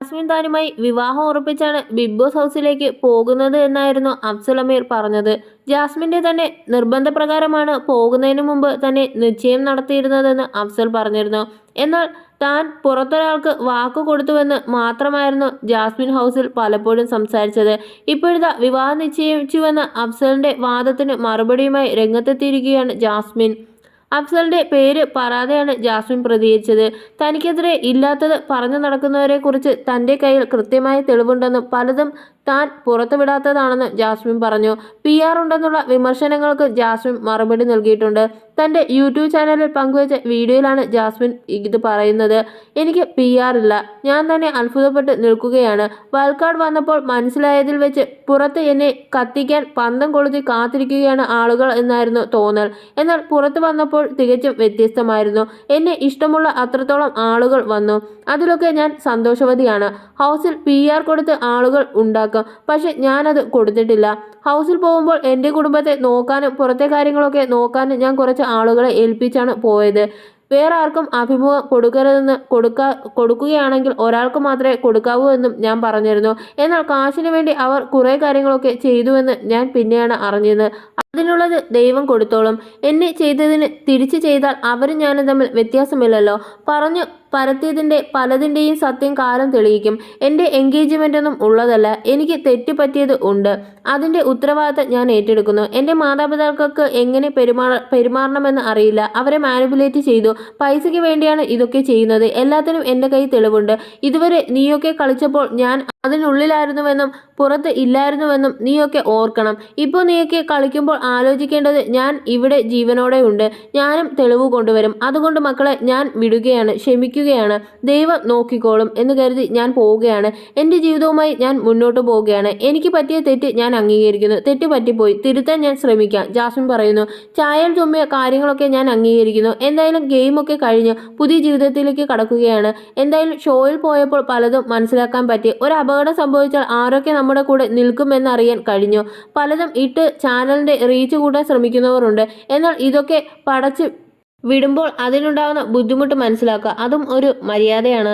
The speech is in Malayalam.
ജാസ്മിൻ താനുമായി വിവാഹം ഉറപ്പിച്ചാണ് ബിഗ് ബോസ് ഹൗസിലേക്ക് പോകുന്നത് എന്നായിരുന്നു അഫ്സൽ അമീർ പറഞ്ഞത്. ജാസ്മിന്റെ തന്നെ നിർബന്ധപ്രകാരമാണ് പോകുന്നതിന് മുമ്പ് തന്നെ നിശ്ചയം നടത്തിയിരുന്നതെന്ന് അഫ്സൽ പറഞ്ഞിരുന്നു. എന്നാൽ താൻ പുറത്തൊരാൾക്ക് വാക്കു കൊടുത്തുവെന്ന് മാത്രമായിരുന്നു ജാസ്മിൻ ഹൗസിൽ പലപ്പോഴും സംസാരിച്ചത്. ഇപ്പോഴിതാ വിവാഹം നിശ്ചയിച്ചുവെന്ന അഫ്സലിന്റെ വാദത്തിന് മറുപടിയുമായി രംഗത്തെത്തിയിരിക്കുകയാണ് ജാസ്മിൻ. അഫ്സലിന്റെ പേര് പറയാതെയാണ് ജാസ്മിൻ പ്രതികരിച്ചത്. തനിക്കെതിരെ ഇല്ലാത്തത് പറഞ്ഞു നടക്കുന്നവരെക്കുറിച്ച് തന്റെ കയ്യിൽ കൃത്യമായ തെളിവുണ്ടെന്നും പലതും താൻ പുറത്തുവിടാത്തതാണെന്നും ജാസ്മിൻ പറഞ്ഞു. PR ഉണ്ടെന്നുള്ള വിമർശനങ്ങൾക്ക് ജാസ്മിൻ മറുപടി നൽകിയിട്ടുണ്ട്. തന്റെ യൂട്യൂബ് ചാനലിൽ പങ്കുവച്ച വീഡിയോയിലാണ് ജാസ്മിൻ ഇത് പറയുന്നത്. എനിക്ക് PR ഇല്ല, ഞാൻ തന്നെ അത്ഭുതപ്പെട്ട് നിൽക്കുകയാണ്. വയൽക്കാട് വന്നപ്പോൾ മനസ്സിലായതിൽ വെച്ച് പുറത്ത് എന്നെ കത്തിക്കാൻ പന്തം കൊളുത്തി കാത്തിരിക്കുകയാണ് ആളുകൾ എന്നായിരുന്നു തോന്നൽ. എന്നാൽ പുറത്ത് വന്നപ്പോൾ തികച്ചും വ്യത്യസ്തമായിരുന്നു. എന്നെ ഇഷ്ടമുള്ള അത്രത്തോളം ആളുകൾ വന്നു. അതിലൊക്കെ ഞാൻ സന്തോഷവതിയാണ്. ഹൗസിൽ PR കൊടുത്ത് ആളുകൾ ഉണ്ടാക്കും, പക്ഷെ ഞാനത് കൊടുത്തിട്ടില്ല. ഹൗസിൽ പോകുമ്പോൾ എൻ്റെ കുടുംബത്തെ നോക്കാനും പുറത്തെ കാര്യങ്ങളൊക്കെ നോക്കാനും ഞാൻ കുറച്ച് ആളുകളെ ഏൽപ്പിച്ചാണ് പോയത്. വേറെ ആർക്കും അഭിമുഖം കൊടുക്കരുതെന്ന് കൊടുക്കുകയാണെങ്കിൽ ഒരാൾക്ക് മാത്രമേ കൊടുക്കാവൂ എന്നും ഞാൻ പറഞ്ഞിരുന്നു. എന്നാൽ കാശിന് വേണ്ടി അവർ കുറേ കാര്യങ്ങളൊക്കെ ചെയ്തുവെന്ന് ഞാൻ പിന്നെയാണ് അറിഞ്ഞത്. അതിനുള്ളത് ദൈവം കൊടുത്തോളും. എന്നെ ചെയ്തതിന് തിരിച്ചു ചെയ്താൽ അവരും ഞാനും തമ്മിൽ വ്യത്യാസമില്ലല്ലോ. പറഞ്ഞു പരത്തിയതിൻ്റെ പലതിൻ്റെയും സത്യം കാലം തെളിയിക്കും. എൻ്റെ എൻഗേജ്മെൻ്റൊന്നും ഉള്ളതല്ല. എനിക്ക് തെറ്റ് പറ്റിയത് ഉണ്ട്. അതിൻ്റെ ഉത്തരവാദിത്തം ഞാൻ ഏറ്റെടുക്കുന്നു. എൻ്റെ മാതാപിതാക്കൾക്ക് എങ്ങനെ പെരുമാറണമെന്ന് അറിയില്ല. അവരെ മാനിപ്പുലേറ്റ് ചെയ്തു. പൈസയ്ക്ക് വേണ്ടിയാണ് ഇതൊക്കെ ചെയ്യുന്നത്. എല്ലാത്തിനും എൻ്റെ കയ്യിൽ തെളിവുണ്ട്. ഇതുവരെ നീയൊക്കെ കളിച്ചപ്പോൾ ഞാൻ അതിനുള്ളിലായിരുന്നുവെന്നും പുറത്ത് ഇല്ലായിരുന്നുവെന്നും നീയൊക്കെ ഓർക്കണം. ഇപ്പോൾ നീയൊക്കെ കളിക്കുമ്പോൾ ആലോചിക്കേണ്ടത് ഞാൻ ഇവിടെ ജീവനോടെ ഉണ്ട്. ഞാനും തെളിവ് കൊണ്ടുവരും. അതുകൊണ്ട് മക്കളെ ഞാൻ വിടുകയാണ്, ക്ഷമിക്കുകയാണ്. ദൈവം നോക്കിക്കോളും എന്ന് കരുതി ഞാൻ പോവുകയാണ്. എൻ്റെ ജീവിതവുമായി ഞാൻ മുന്നോട്ട് പോവുകയാണ്. എനിക്ക് പറ്റിയ തെറ്റ് ഞാൻ അംഗീകരിക്കുന്നു. തെറ്റ് പറ്റിപ്പോയി, തിരുത്താൻ ഞാൻ ശ്രമിക്കാം, ജാസ്മിൻ പറയുന്നു. ചായയിൽ തുമ്മിയ കാര്യങ്ങളൊക്കെ ഞാൻ അംഗീകരിക്കുന്നു. എന്തായാലും ഗെയിമൊക്കെ കഴിഞ്ഞ് പുതിയ ജീവിതത്തിലേക്ക് കടക്കുകയാണ്. എന്തായാലും ഷോയിൽ പോയപ്പോൾ പലതും മനസ്സിലാക്കാൻ പറ്റി. ഒരു അപകടം സംഭവിച്ചാൽ ആരൊക്കെ നമ്മുടെ കൂടെ നിൽക്കുമെന്നറിയാൻ കഴിഞ്ഞു. പലതും ഇട്ട് ചാനലിൻ്റെ റീച്ച് കൂട്ടാൻ ശ്രമിക്കുന്നവരുണ്ട്. എന്നാൽ ഇതൊക്കെ പടച്ച് വിടുമ്പോൾ അതിനുണ്ടാകുന്ന ബുദ്ധിമുട്ട് മനസ്സിലാക്കുക, അതും ഒരു മര്യാദയാണ്.